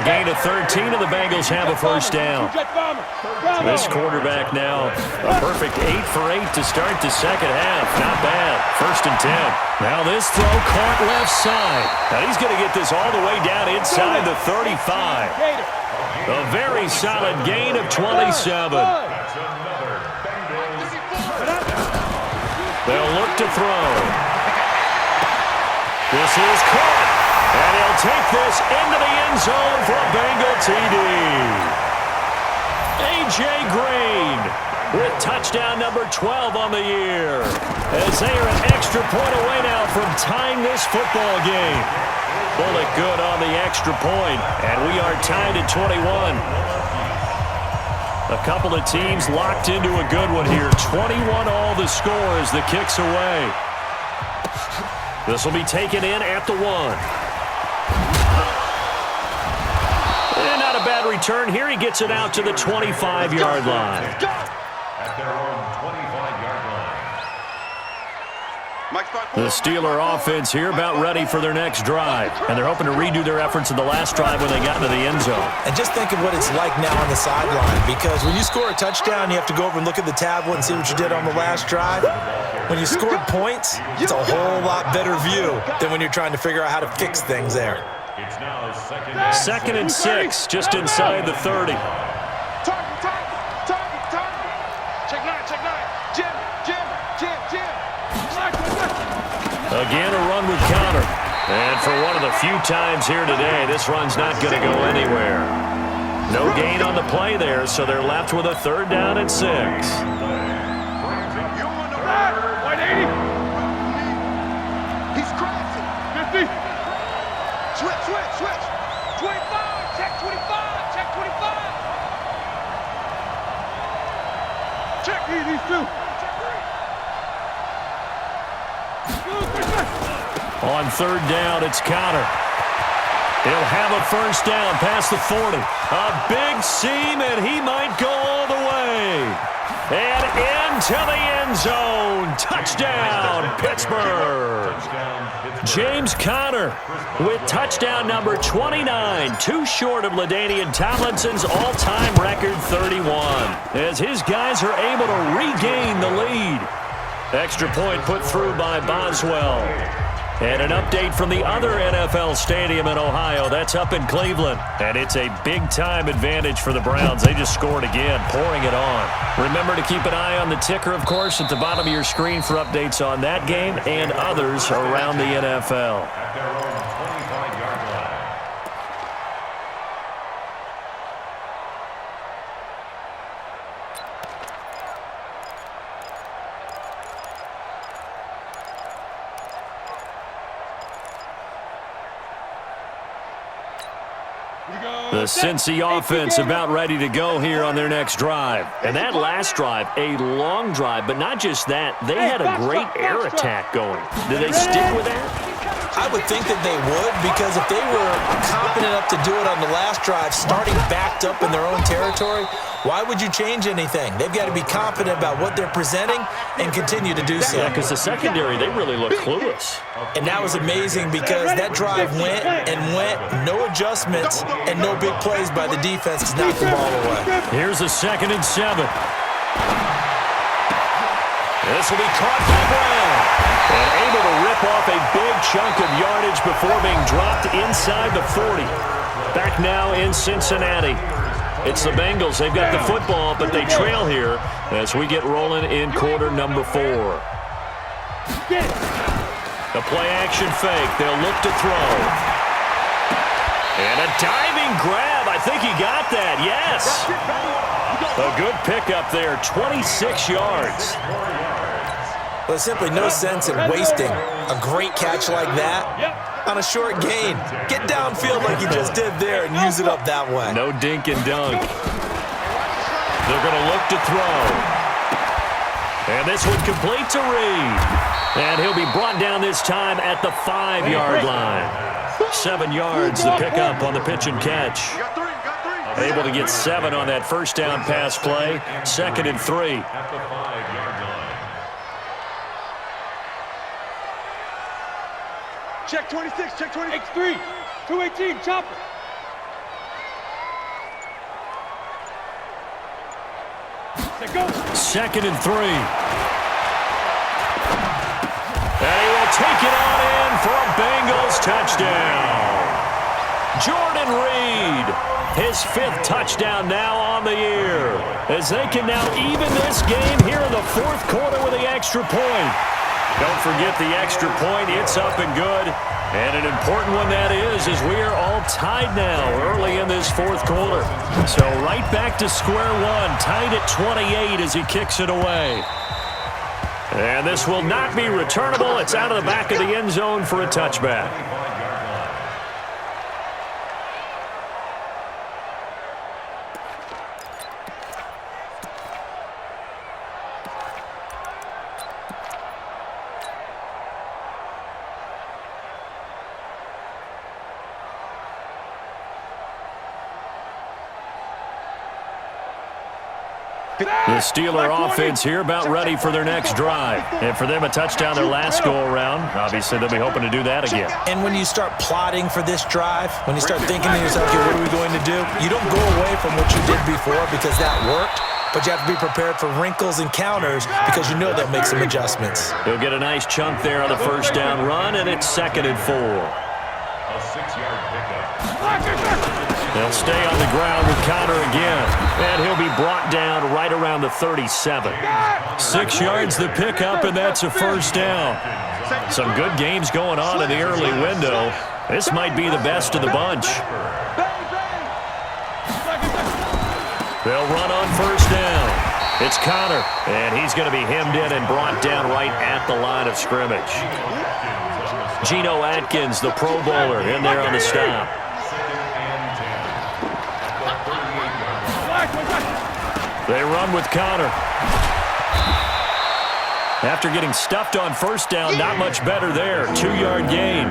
Gain of 13, and the Bengals have a first down. This quarterback now, a perfect 8 for 8 to start the second half. Not bad. 1st and 10. Now this throw caught left side. Now he's going to get this all the way down inside the 35. A very solid gain of 27. They'll look to throw. This is caught. And he'll take this into the end zone for a Bengal TD. A.J. Green with touchdown number 12 on the year. As they are an extra point away now from tying this football game. Bullet good on the extra point, and we are tied at 21. A couple of teams locked into a good one here. 21 all the score as the kick's away. This will be taken in at the 1. And not a bad return here. He gets it out to the 25-yard line. At their own 25-yard line. The Steeler offense here about ready for their next drive. And they're hoping to redo their efforts in the last drive when they got into the end zone. And just think of what it's like now on the sideline. Because when you score a touchdown, you have to go over and look at the tablet and see what you did on the last drive. When you scored points, it's a whole lot better view than when you're trying to figure out how to fix things there. It's now 2nd and 6, just inside the 30. Again, a run with counter. And for one of the few times here today, this run's not going to go anywhere. No gain on the play there, so they're left with a 3rd down and 6. 180. He's crashing. 50. Switch. 25. Check 25. Check 25. Check these two. On 3rd down, it's counter. He'll have a first down past the 40. A big seam, and he might go all the way. And into the end zone. Touchdown, Pittsburgh. James Conner with touchdown number 29. Too short of LaDainian Tomlinson's all-time record 31. As his guys are able to regain the lead. Extra point put through by Boswell. And an update from the other NFL stadium in Ohio. That's up in Cleveland. And it's a big-time advantage for the Browns. They just scored again, pouring it on. Remember to keep an eye on the ticker, of course, at the bottom of your screen for updates on that game and others around the NFL. at their own 25-yard line. The Cincy offense about ready to go here on their next drive. And that last drive, a long drive, but not just that. They had a great air attack going. Do they stick with that? I would think that they would, because if they were confident enough to do it on the last drive, starting backed up in their own territory, why would you change anything? They've got to be confident about what they're presenting and continue to do so. Yeah, because the secondary, they really look clueless. And that was amazing because that drive went and went, no adjustments and no big plays by the defense to knock the ball away. Here's a 2nd and 7. This will be caught by Brown. And able to rip off a big chunk of yardage before being dropped inside the 40. Back now in Cincinnati. It's the Bengals. They've got the football, but they trail here as we get rolling in quarter number 4. The play-action fake. They'll look to throw. And a diving grab. I think he got that. Yes. A good pickup there. 26 yards. Well, there's simply no sense in wasting a great catch like that on a short gain. Get downfield like you just did there and use it up that way. No dink and dunk. They're going to look to throw. And this one complete to Reed. And he'll be brought down this time at the 5-yard line. 7 yards to pick up on the pitch and catch. Able to get 7 on that first down pass play. 2nd and 3. At the 5-yard line. Check 26, check 26. X3, 218, chopper. 2nd and 3. And he will take it on in for a Bengals touchdown. Jordan Reed, his 5th touchdown now on the year, as they can now even this game here in the 4th quarter with the extra point. Don't forget the extra point. It's up and good. And an important one that is, as we are all tied now early in this 4th quarter. So right back to square one, tied at 28 as he kicks it away. And this will not be returnable. It's out of the back of the end zone for a touchback. The Steeler offense here about ready for their next drive. And for them, a touchdown their last go-around. Obviously, they'll be hoping to do that again. And when you start plotting for this drive, when you start thinking to yourself, okay, what are we going to do? You don't go away from what you did before because that worked, but you have to be prepared for wrinkles and counters because you know they'll make some adjustments. He'll get a nice chunk there on the first down run, and it's 2nd and 4. A 6-yard pickup. They'll stay on the ground with Connor again, and he'll be brought down right around the 37. 6 yards the pickup, and that's a first down. Some good games going on in the early window. This might be the best of the bunch. They'll run on first down. It's Connor, and he's going to be hemmed in and brought down right at the line of scrimmage. Geno Atkins, the Pro Bowler, in there on the stop. They run with Connor. After getting stuffed on first down, not much better there. 2-yard gain.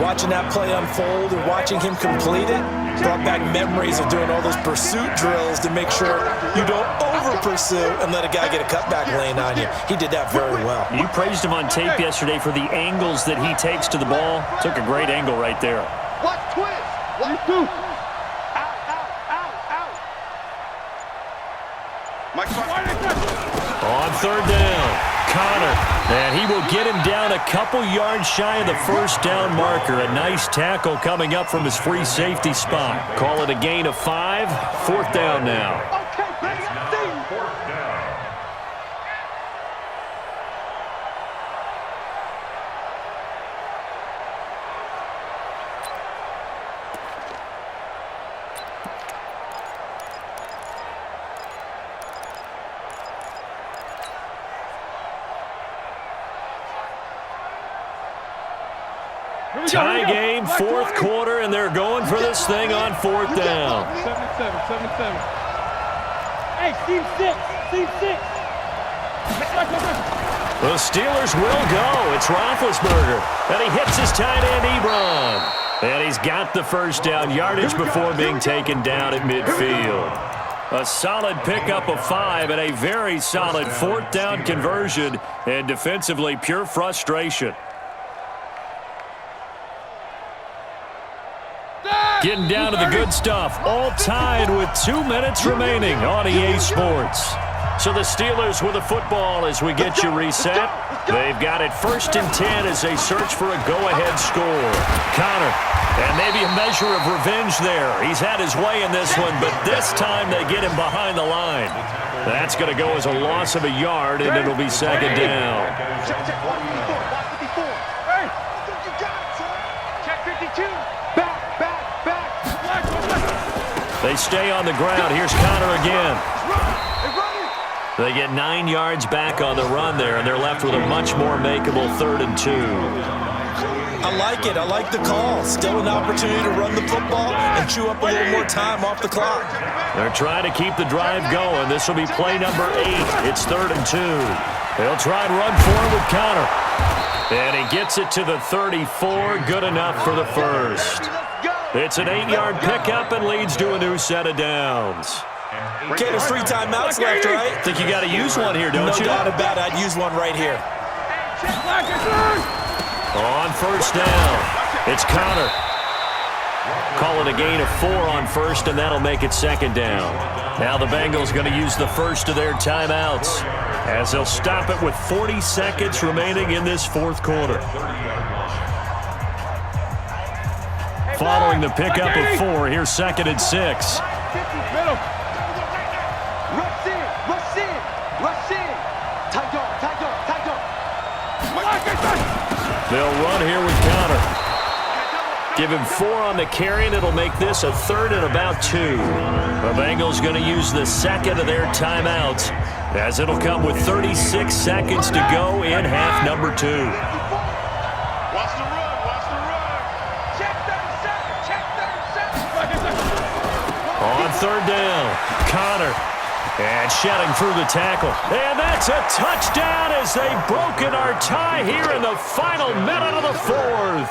Watching that play unfold and watching him complete it brought back memories of doing all those pursuit drills to make sure you don't over-pursue and let a guy get a cutback lane on you. He did that very well. You praised him on tape yesterday for the angles that he takes to the ball. Took a great angle right there. What twist? What? On third down, Connor, and he will get him down a couple yards shy of the first down marker. A nice tackle coming up from his free safety spot. Call it a gain of 5. 4th down now. Okay, baby, I see you. 4th down. Tie game, 4th quarter, and they're going for this thing on 4th down. 7-7. Hey, team 6. The Steelers will go. It's Roethlisberger, and he hits his tight end, Ebron. And he's got the first down yardage before being taken down at midfield. A solid pickup of 5 and a very solid 4th down conversion, and defensively pure frustration. Getting down to the good stuff, all tied with 2 minutes remaining on EA Sports. So the Steelers with the football as we get you reset. They've got it 1st and 10 as they search for a go-ahead score. Connor, and maybe a measure of revenge there. He's had his way in this one, but this time they get him behind the line. That's going to go as a loss of a yard, and it'll be 2nd down. Check 54. Hey, you got it, son. Check 52. Back. They stay on the ground. Here's Connor again. They get 9 yards back on the run there, and they're left with a much more makeable 3rd and 2. I like it. I like the call. Still an opportunity to run the football and chew up a little more time off the clock. They're trying to keep the drive going. This will be play number 8. It's 3rd and 2. They'll try and run forward with Connor. And he gets it to the 34. Good enough for the first. It's an 8-yard pickup and leads to a new set of downs. Okay, there's 3 timeouts left, right? Think you got to use one here, don't you? No doubt about it. I'd use one right here. On first down, it's Connor. Call it a gain of 4 on first, and that'll make it second down. Now the Bengals going to use the first of their timeouts as they'll stop it with 40 seconds remaining in this fourth quarter. Following the pickup of 4, here's second and 6. Rush in, rush in, rush in. Tight dog, tight dog, tight dog. They'll run here with Connor. Give him 4 on the carry, and it'll make this a third and about 2. The Bengals going to use the second of their timeouts as it'll come with 36 seconds to go in half number 2. Watch the run, watch the run. Check 37, check 37. On third down, Connor. And shedding through the tackle. And that's a touchdown as they've broken our tie here in the final minute of the fourth.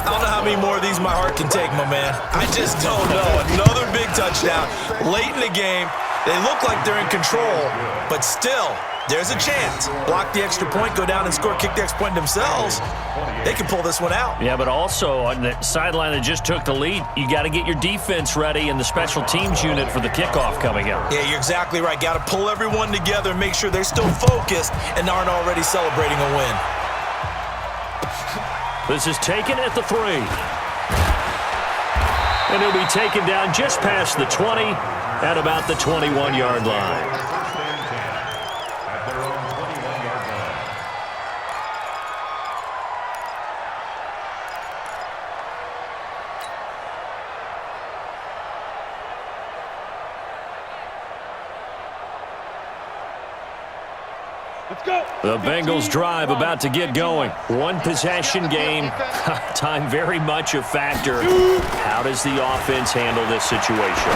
I don't know how many more of these my heart can take, my man. I just don't know. Another big touchdown late in the game. They look like they're in control, but still, there's a chance. Block the extra point, go down and score, kick the extra point themselves. They can pull this one out. Yeah, but also on the sideline that just took the lead, you got to get your defense ready and the special teams unit for the kickoff coming up. Yeah, you're exactly right. Got to pull everyone together and make sure they're still focused and aren't already celebrating a win. This is taken at the 3. And he'll be taken down just past the 20 at about the 21-yard line. At their own 21-yard line. Let's go. The Bengals drive about to get going. One possession game. Time very much a factor. How does the offense handle this situation?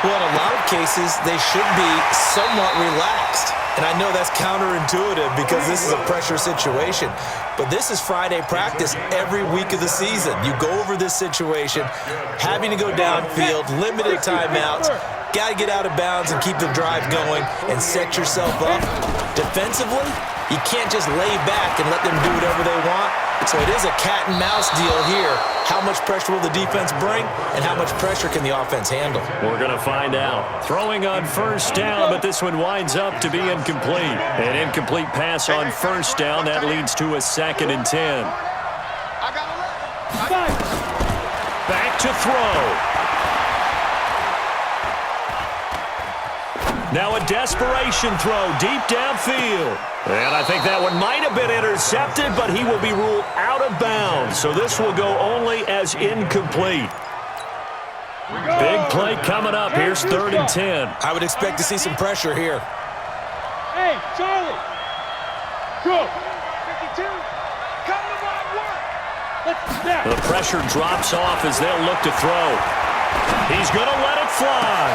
Well, in a lot of cases, they should be somewhat relaxed. And I know that's counterintuitive because this is a pressure situation. But this is Friday practice every week of the season. You go over this situation, having to go downfield, limited timeouts, got to get out of bounds and keep the drive going and set yourself up. Defensively, you can't just lay back and let them do whatever they want. So it is a cat and mouse deal here. How much pressure will the defense bring, and how much pressure can the offense handle? We're going to find out. Throwing on first down, but this one winds up to be incomplete. An incomplete pass on first down. That leads to a second and 10. Back to throw. Now a desperation throw deep downfield. And I think that one might have been intercepted, but he will be ruled out of bounds. So this will go only as incomplete. Big play coming up. Here's third and 10. I would expect to see some pressure here. Hey, Charlie. Go. 52. Come to my work. Let's snap. The pressure drops off as they'll look to throw. He's going to let it fly.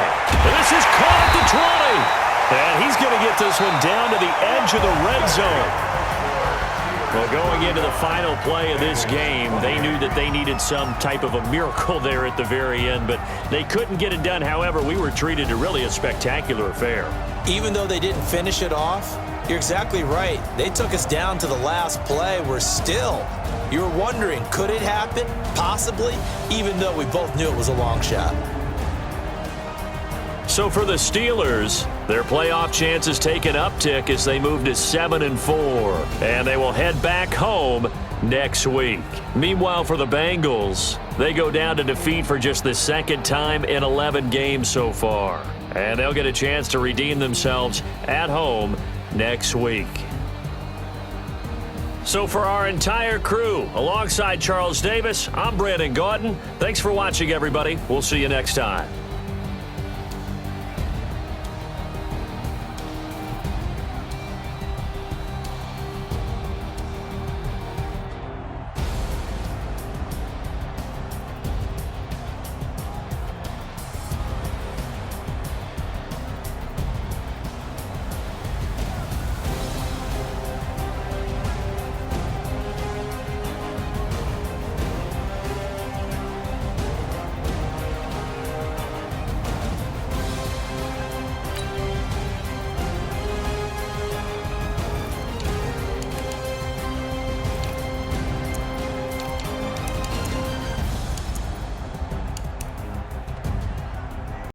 This is caught at the 20. And he's going to get this one down to the edge of the red zone. Well, going into the final play of this game, they knew that they needed some type of a miracle there at the very end, but they couldn't get it done. However, we were treated to really a spectacular affair. Even though they didn't finish it off, you're exactly right. They took us down to the last play. We're still, you were wondering, could it happen? Possibly, even though we both knew it was a long shot. So for the Steelers, their playoff chances take an uptick as they move to 7-4, and they will head back home next week. Meanwhile, for the Bengals, they go down to defeat for just the second time in 11 games so far, and they'll get a chance to redeem themselves at home next week. So for our entire crew, alongside Charles Davis, I'm Brandon Gautin. Thanks for watching, everybody. We'll see you next time.